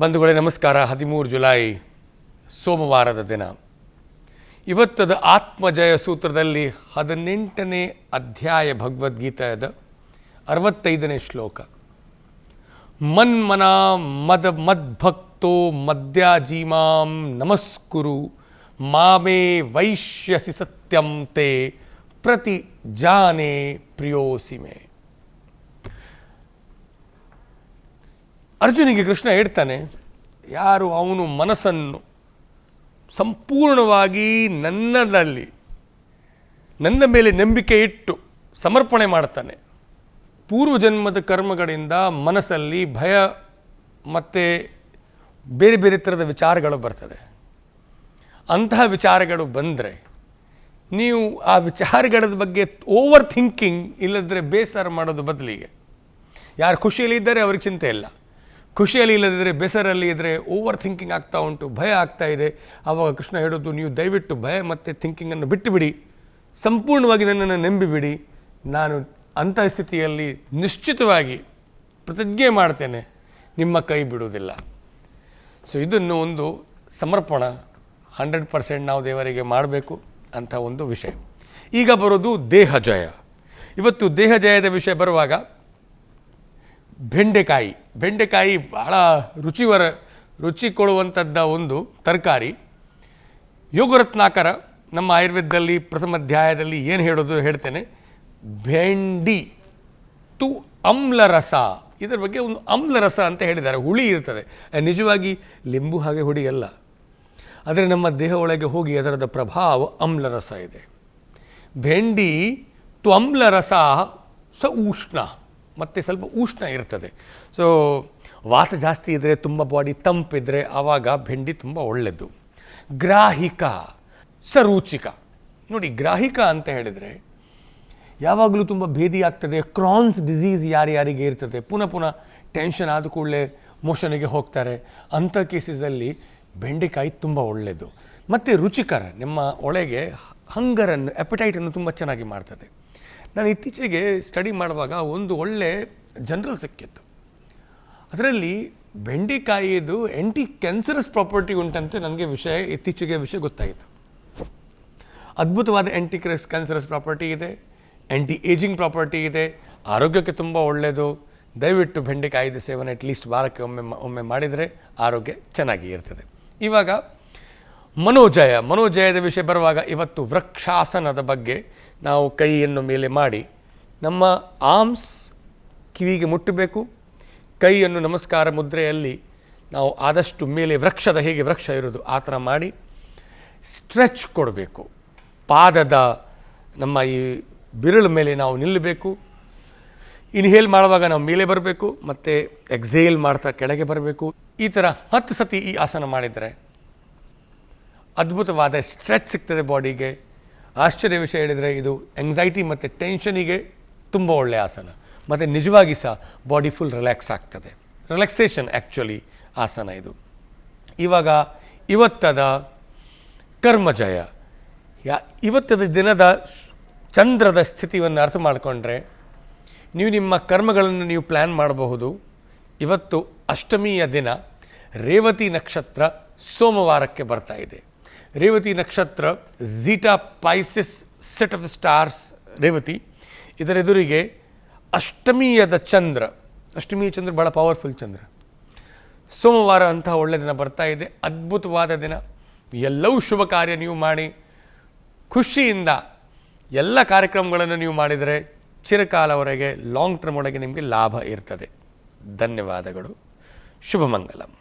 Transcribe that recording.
ಬಂಧುಗಳೇ ನಮಸ್ಕಾರ. 13 ಜುಲೈ ಸೋಮವಾರದ ದಿನ. ಇವತ್ತದ ಆತ್ಮಜಯ ಸೂತ್ರದಲ್ಲಿ 18ನೇ ಅಧ್ಯಾಯ ಭಗವದ್ಗೀತೆಯ 65ನೇ ಶ್ಲೋಕ. ಮನ್ಮನ ಮದ ಮದ್ಭಕ್ತೋ ಮದ್ಯಾಜೀಮಾಂ ನಮಸ್ಕುರು ಮಾಮೇ ವೈಶ್ಯಸಿ ಸತ್ಯಂ ತೇ ಪ್ರತಿ ಜಾನೇ ಪ್ರಿಯೋಸಿ ಮೇ. ಅರ್ಜುನಿಗೆ ಕೃಷ್ಣ ಹೇಳ್ತಾನೆ, ಯಾರು ಅವನು ಮನಸ್ಸನ್ನು ಸಂಪೂರ್ಣವಾಗಿ ನನ್ನ ಮೇಲೆ ನಂಬಿಕೆ ಇಟ್ಟು ಸಮರ್ಪಣೆ ಮಾಡ್ತಾನೆ, ಪೂರ್ವಜನ್ಮದ ಕರ್ಮಗಳಿಂದ ಮನಸ್ಸಲ್ಲಿ ಭಯ ಮತ್ತು ಬೇರೆ ಬೇರೆ ಥರದ ವಿಚಾರಗಳು ಬರ್ತದೆ. ಅಂತಹ ವಿಚಾರಗಳು ಬಂದರೆ ನೀವು ಆ ವಿಚಾರಗಳ ಬಗ್ಗೆ ಓವರ್ ಥಿಂಕಿಂಗ್ ಇಲ್ಲದ್ರೆ ಬೇಸರ ಮಾಡೋದು ಬದಲಿಗೆ, ಯಾರು ಖುಷಿಯಲ್ಲಿ ಇದ್ದಾರೆ ಅವ್ರಿಗೆ ಚಿಂತೆ ಇಲ್ಲ, ಖುಷಿಯಲ್ಲಿ ಇಲ್ಲದಿದ್ದರೆ ಬೇಸರಲ್ಲಿ ಇದ್ದರೆ ಓವರ್ ಥಿಂಕಿಂಗ್ ಆಗ್ತಾ ಉಂಟು, ಭಯ ಆಗ್ತಾ ಇದೆ. ಆವಾಗ ಕೃಷ್ಣ ಹೇಳೋದು, ನೀವು ದಯವಿಟ್ಟು ಭಯ ಮತ್ತು ಥಿಂಕಿಂಗನ್ನು ಬಿಟ್ಟುಬಿಡಿ, ಸಂಪೂರ್ಣವಾಗಿ ನನ್ನನ್ನು ನಂಬಿಬಿಡಿ. ನಾನು ಅಂಥ ಸ್ಥಿತಿಯಲ್ಲಿ ನಿಶ್ಚಿತವಾಗಿ ಪ್ರತಿಜ್ಞೆ ಮಾಡ್ತೇನೆ, ನಿಮ್ಮ ಕೈ ಬಿಡುವುದಿಲ್ಲ. ಸೊ ಇದನ್ನು ಒಂದು ಸಮರ್ಪಣ 100% ನಾವು ದೇವರಿಗೆ ಮಾಡಬೇಕು ಅಂಥ ಒಂದು ವಿಷಯ. ಈಗ ಬರೋದು ದೇಹ ಜಯ. ಇವತ್ತು ದೇಹ ಜಯದ ವಿಷಯ ಬರುವಾಗ ಬೆಂಡೆಕಾಯಿ ಬಹಳ ರುಚಿ ಕೊಡುವಂಥದ್ದ ಒಂದು ತರಕಾರಿ. ಯೋಗರತ್ನಾಕರ ನಮ್ಮ ಆಯುರ್ವೇದದಲ್ಲಿ ಪ್ರಥಮ ಅಧ್ಯಾಯದಲ್ಲಿ ಏನು ಹೇಳ್ತೇನೆ, ಬೆಂಡಿ ತು ಆಮ್ಲರಸ, ಇದರ ಬಗ್ಗೆ ಒಂದು ಆಮ್ಲರಸ ಅಂತ ಹೇಳಿದ್ದಾರೆ. ಹುಳಿ ಇರ್ತದೆ, ನಿಜವಾಗಿ ಲಿಂಬು ಹಾಗೆ ಹುಳಿ ಅಲ್ಲ, ಆದರೆ ನಮ್ಮ ದೇಹ ಒಳಗೆ ಹೋಗಿ ಅದರದ ಪ್ರಭಾವ ಆಮ್ಲರಸ ಇದೆ. ಬೆಂಡಿ ತು ಆಮ್ಲರಸ ಸ ಉಷ್ಣ, ಮತ್ತು ಸ್ವಲ್ಪ ಉಷ್ಣ ಇರ್ತದೆ. ಸೊ ವಾತ ಜಾಸ್ತಿ ಇದ್ದರೆ, ತುಂಬ ಬಾಡಿ ತಂಪಿದ್ರೆ ಆವಾಗ ಬೆಂಡಿ ತುಂಬ ಒಳ್ಳೆಯದು. ಗ್ರಾಹಿಕ ಸರೂಚಿಕ. ನೋಡಿ, ಗ್ರಾಹಿಕ ಅಂತ ಹೇಳಿದರೆ ಯಾವಾಗಲೂ ತುಂಬ ಭೇದಿ ಆಗ್ತದೆ. ಕ್ರಾನ್ಸ್ ಡಿಸೀಸ್ ಯಾರ್ಯಾರಿಗೆ ಇರ್ತದೆ, ಪುನಃ ಟೆನ್ಷನ್ ಆದ ಕೂಡಲೇ ಮೋಷನಿಗೆ ಹೋಗ್ತಾರೆ. ಅಂಥ ಕೇಸಸಲ್ಲಿ ಬೆಂಡೆಕಾಯಿ ತುಂಬ ಒಳ್ಳೆಯದು. ಮತ್ತು ರುಚಿಕರ, ನಿಮ್ಮ ಒಳಗೆ ಹಂಗರನ್ನು, ಅಪಟೈಟನ್ನು ತುಂಬ ಚೆನ್ನಾಗಿ ಮಾಡ್ತದೆ. ನಾನು ಇತ್ತೀಚೆಗೆ ಸ್ಟಡಿ ಮಾಡುವಾಗ ಒಂದು ಒಳ್ಳೆ ಜನರಲ್ ಸಿಕ್ಕಿತ್ತು. ಅದರಲ್ಲಿ ಬೆಂಡೆಕಾಯಿದು ಆ್ಯಂಟಿ ಕ್ಯಾನ್ಸರಸ್ ಪ್ರಾಪರ್ಟಿ ಉಂಟಂತೆ ನನಗೆ ಇತ್ತೀಚೆಗೆ ವಿಷಯ ಗೊತ್ತಾಯಿತು. ಅದ್ಭುತವಾದ ಆ್ಯಂಟಿ ಕ್ಯಾನ್ಸರಸ್ ಪ್ರಾಪರ್ಟಿ ಇದೆ, ಆ್ಯಂಟಿ ಏಜಿಂಗ್ ಪ್ರಾಪರ್ಟಿ ಇದೆ, ಆರೋಗ್ಯಕ್ಕೆ ತುಂಬ ಒಳ್ಳೆಯದು. ದಯವಿಟ್ಟು ಬೆಂಡೆಕಾಯಿದ ಸೇವನೆ ಅಟ್ಲೀಸ್ಟ್ ವಾರಕ್ಕೆ ಒಮ್ಮೆ ಮಾಡಿದರೆ ಆರೋಗ್ಯ ಚೆನ್ನಾಗಿ ಇರ್ತದೆ. ಇವಾಗ ಮನೋಜಯದ ವಿಷಯ ಬರುವಾಗ ಇವತ್ತು ವೃಕ್ಷಾಸನದ ಬಗ್ಗೆ ನಾವು ಕೈಯನ್ನು ಮೇಲೆ ಮಾಡಿ ನಮ್ಮ ಆರ್ಮ್ಸ್ ಕಿವಿಗೆ ಮುಟ್ಟಬೇಕು. ಕೈಯನ್ನು ನಮಸ್ಕಾರ ಮುದ್ರೆಯಲ್ಲಿ ನಾವು ಆದಷ್ಟು ಮೇಲೆ ಹೇಗೆ ವೃಕ್ಷ ಇರೋದು ಆ ಥರ ಮಾಡಿ ಸ್ಟ್ರೆಚ್ ಕೊಡಬೇಕು. ಪಾದದ ನಮ್ಮ ಈ ಬಿರಳು ಮೇಲೆ ನಾವು ನಿಲ್ಲಬೇಕು. ಇನ್ಹೇಲ್ ಮಾಡುವಾಗ ನಾವು ಮೇಲೆ ಬರಬೇಕು ಮತ್ತು ಎಕ್ಸೇಲ್ ಮಾಡ್ತಾ ಕೆಳಗೆ ಬರಬೇಕು. ಈ ಥರ 10 ಸತಿ ಈ ಆಸನ ಮಾಡಿದರೆ ಅದ್ಭುತವಾದ ಸ್ಟ್ರೆಚ್ ಸಿಗ್ತದೆ ಬಾಡಿಗೆ. ಆಶ್ಚರ್ಯ ವಿಷಯ ಹೇಳಿದರೆ ಇದು ಎಂಗ್ಸೈಟಿ ಮತ್ತು ಟೆನ್ಷನಿಗೆ ತುಂಬ ಒಳ್ಳೆಯ ಆಸನ, ಮತ್ತು ನಿಜವಾಗಿ ಸಹ ಬಾಡಿ ಫುಲ್ ರಿಲ್ಯಾಕ್ಸ್ ಆಗ್ತದೆ. ರಿಲ್ಯಾಕ್ಸೇಷನ್ ಆ್ಯಕ್ಚುಲಿ ಆಸನ ಇದು. ಇವಾಗ ಇವತ್ತದ ಕರ್ಮಜಯ. ಇವತ್ತದ ದಿನದ ಚಂದ್ರದ ಸ್ಥಿತಿಯನ್ನು ಅರ್ಥ ಮಾಡಿಕೊಂಡ್ರೆ ನೀವು ನಿಮ್ಮ ಕರ್ಮಗಳನ್ನು ನೀವು ಪ್ಲ್ಯಾನ್ ಮಾಡಬಹುದು. ಇವತ್ತು ಅಷ್ಟಮಿಯ ದಿನ, ರೇವತಿ ನಕ್ಷತ್ರ ಸೋಮವಾರಕ್ಕೆ ಬರ್ತಾ ಇದೆ. ರೇವತಿ ನಕ್ಷತ್ರ zeta Pisces set of stars Revathi. ಇದರ ಎದುರಿಗೆ ಅಷ್ಟಮಿಯ ಚಂದ್ರ ಭಾಳ ಪವರ್ಫುಲ್ ಚಂದ್ರ. ಸೋಮವಾರ ಅಂತಹ ಒಳ್ಳೆಯ ದಿನ ಬರ್ತಾ ಇದೆ, ಅದ್ಭುತವಾದ ದಿನ. ಎಲ್ಲವೂ ಶುಭ ಕಾರ್ಯ ನೀವು ಮಾಡಿ ಖುಷಿಯಿಂದ ಎಲ್ಲ ಕಾರ್ಯಕ್ರಮಗಳನ್ನು ನೀವು ಮಾಡಿದರೆ ಚಿರಕಾಲವರೆಗೆ ಲಾಂಗ್ ಟರ್ಮ್ ಒಳಗೆ ನಿಮಗೆ ಲಾಭ ಇರ್ತದೆ. ಧನ್ಯವಾದಗಳು. ಶುಭಮಂಗಲಂ.